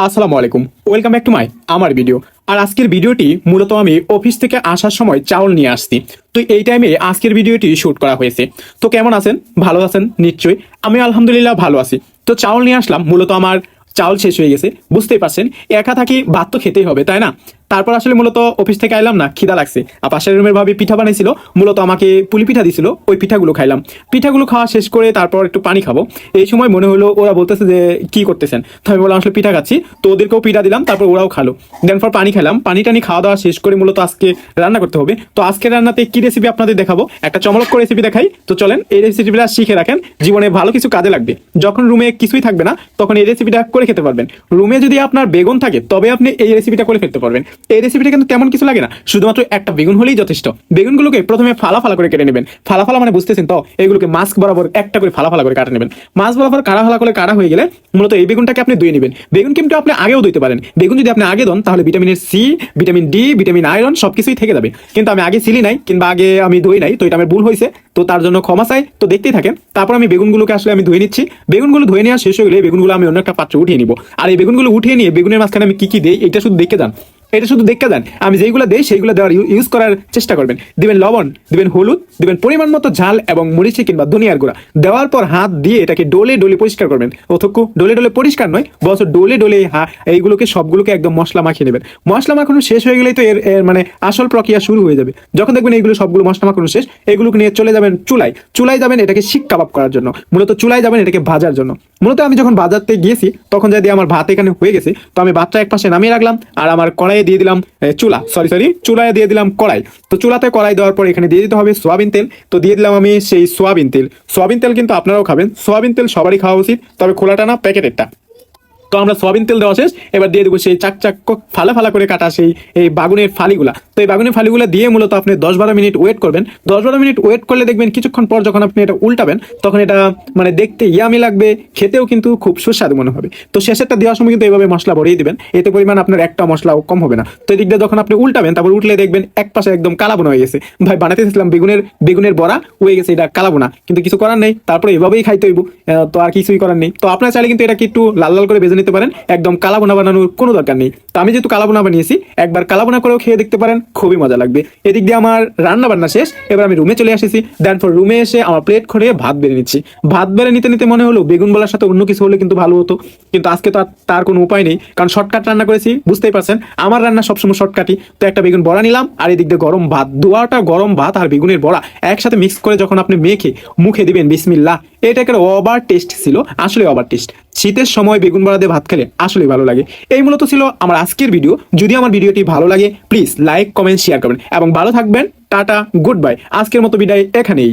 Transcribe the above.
আসসালামু আলাইকুম, welcome back to আমার ভিডিও। আর আজকের ভিডিওটি মূলত আমি অফিস থেকে আসার সময় চাউল নিয়ে আসছি। তো এই টাইমে আজকের ভিডিওটি শ্যুট করা হয়েছে। তো কেমন আছেন? ভালো আছেন নিশ্চয়ই। আমি আলহামদুলিল্লাহ ভালো আছি। তো চাউল নিয়ে আসলাম, মূলত আমার চাউল শেষ হয়ে গেছে, বুঝতেই পারছেন। একা থাকি, ভাত তো খেতেই হবে, তাই না? তারপর আসলে মূলত অফিস থেকে আইলাম না, খিদা লাগছে। আর পাশের রুমের ভাবি পিঠা বানাইছিল, মূলত আমাকে পুলি পিঠা দিছিল, ওই পিঠাগুলো খাইলাম। পিঠাগুলো খাওয়া শেষ করে তারপর একটু পানি খাবো। এই সময় মনে হলো ওরা বলতেছে যে কি করতেছেন, তো আমি বললাম আসলে পিঠা খাচ্ছি। তো ওদেরকেও পিঠা দিলাম, তারপর ওরাও খালো। দেন পর পানি খেলাম, পানি টানি খাওয়া দাওয়া শেষ করে মূলত আজকে রান্না করতে হবে। তো আজকে রান্নাতে কি রেসিপি আপনাদের দেখাবো, একটা চমৎকার রেসিপি দেখাই। তো চলেন, এই রেসিপিটা শিখে রাখেন, জীবনে ভালো কিছু কাজে লাগবে। যখন রুমে কিছুই থাকবে না, তখন এই রেসিপিটা করে খেতে পারবেন। রুমে যদি আপনার বেগুন থাকে, তবে আপনি এই রেসিপিটা করে ফেলতে পারবেন। এই রেসিপিটা কিন্তু তেমন কিছু লাগে না, শুধুমাত্র একটা বেগুন হলেই যথেষ্ট। বেগুনগুলোকে প্রথমে ফালা ফালা করে কেটে নেবেন। ফালা ফালা মানে বুঝতেছেন তো, এগুলোকে মাস্ক বরাবর একটা করে ফালা ফালা করে কাটা নেবেন। মাছ বরাবর কাটা ফালা করে কাটা হয়ে গেলে মূলত এই বেগুনটাকে আপনি ধুয়ে নেবেন। বেগুন কিন্তু আপনি আগেও ধুইতে পারেন। বেগুন যদি আপনি আগে দেন, তাহলে ভিটামিনের C, vitamin D, vitamin iron সবকিছুই থেকে যাবে। কিন্তু আমি আগে ছিলি নাই, কিংবা আগে আমি ধুই নাই, তো এটা আমার ভুল হয়েছে। তো তার জন্য ক্ষমা চাই। তো দেখতেই থাকেন। তারপর আমি বেগুনগুলোকে আসলে আমি ধুয়ে নিচ্ছি। বেগুনগুলো ধুয়ে নেওয়া শেষ হয়ে গেলে বেগুনগুলো আমি অন্য একটা পাত্রে উঠিয়ে নিব। আর এই বেগুনগুলো উঠিয়ে নিয়ে বেগুনের মাঝখানে আমি কি দিই, এটা শুধু দেখে যান। এটা শুধু দেখতে দেন, আমি যেইগুলো দেই সেইগুলো দেওয়ার ইউজ করার চেষ্টা করবেন। দিবেন লবণ, দিবেন হলুদ, দিবেন পরিমাণ মতো ঝাল এবং মরিচে কিংবা ধনিয়ার গুঁড়া। দেওয়ার পর হাত দিয়ে এটাকে ডলে ডলে পরিষ্কার করবেন। অথক্য ডলে ডলে পরিষ্কার নয়, বরং ডলে ডলে এইগুলোকে সবগুলোকে একদম মশলা মাখিয়ে নেবেন। মশলা মাখানো শেষ হয়ে গেলেই তো এর মানে আসল প্রক্রিয়া শুরু হয়ে যাবে। যখন দেখবেন এইগুলো সবগুলো মশলা মাখানো শেষ, এগুলোকে নিয়ে চলে যাবেন চুলায়। চুলায় যাবেন এটাকে শিক কাবাব করার জন্য, মূলত চুলায় যাবেন এটাকে ভাজার জন্য। মূলত আমি যখন বাজারতে গিয়েছি, তখন যদি আমার ভাত এখানে হয়ে গেছে, তো আমি ভাতটা এক পাশে নামিয়ে রাখলাম, আর আমার কড়াইয়ে দিয়ে দিলাম চুলায় দিয়ে দিলাম কড়াই। তো চুলাতে কড়াই দেওয়ার পর এখানে দিয়ে দিতে হবে সোয়াবিন তেল। তো দিয়ে দিলাম আমি সেই সোয়াবিন তেল। সোয়াবিন তেল কিন্তু আপনারাও খাবেন, সোয়াবিন তেল সবারই খাওয়া উচিত, তবে খোলাটা না, প্যাকেটেরটা। তো আমরা সোয়াবিন তেল দেওয়া শেষ, এবার দিয়ে দেবো সেই চাক চাক ফালা ফালা করে কাটা সেই এই বাগুনের ফালিগুলা। তো এই বাগুনের ফালিগুলা দিয়ে মূলত আপনি 10-12 মিনিট ওয়েট করবেন। 10-12 মিনিট ওয়েট করলে দেখবেন কিছুক্ষণ পর যখন আপনি এটা উল্টাবেন, তখন এটা মানে দেখতে ইয়ামি লাগবে, খেতেও কিন্তু খুব সুস্বাদু মনে হবে। তো শেষেরটা দেওয়ার সময় কিন্তু এইভাবে মশলা ভরিয়ে দিবেন, এতে পরিমাণ আপনার একটা মশলাও কম হবে না। তো এই দিকটা যখন আপনি উল্টাবেন, তারপর উঠলে দেখবেন এক পাশে একদম কালাবোনা হয়ে গেছে। ভাই বানাতে চেয়েছিলাম বেগুনের বড়া, হয়ে গেছে এটা কালাবোনা, কিন্তু কিছু করার নেই, তারপরে এভাবেই খাইতে হইব। তো আর কিছুই করার নেই। তো আপনারা চাইলে কিন্তু এটাকে একটু লাল লাল করে ভেজে নিতে পারেন, একদম কালাবোনা বানানোর কোনো দরকার নেই। তো আমি যেহেতু কালাবোনা বানিয়েছি, একবার কালাবোনা করেও খেয়ে দেখতে পারেন, খুবই মজা লাগবে। এদিক দিয়ে আমার রান্না বান্না শেষ, এবার আমি রুমে চলে এসেছি। দেন পর রুমে এসে আমার প্লেট খড়িয়ে ভাত বেড়ে নিচ্ছি। ভাত বেড়ে নিতে নিতে মনে হলো বেগুন বলার সাথে অন্য কিছু হলে কিন্তু ভালো হতো, কিন্তু আজকে তো তার কোনো উপায় নেই, কারণ শর্টকাট রান্না করেছি, বুঝতেই পারছেন আমার রান্না সবসময় শর্টকাটই। তো একটা বেগুন বড়া নিলাম, আর এদিক দিয়ে গরম ভাত, দুয়াটা গরম ভাত আর বেগুনের বড়া একসাথে মিক্স করে যখন আপনি মেখে মুখে দিবেন, বিসমিল্লাহ, এটা একটা ওভার টেস্ট ছিল, আসলে ওভার টেস্ট। শীতের সময় বেগুন বড়া দিয়ে ভাত খেলে আসলেই ভালো লাগে। এই মূলত ছিল আমার আজকের ভিডিও। যদি আমার ভিডিওটি ভালো লাগে, প্লিজ লাইক, কমেন্ট, শেয়ার করবেন এবং ভালো থাকবেন। Tata, good bye. আজকের মতো বিদায় এখানেই।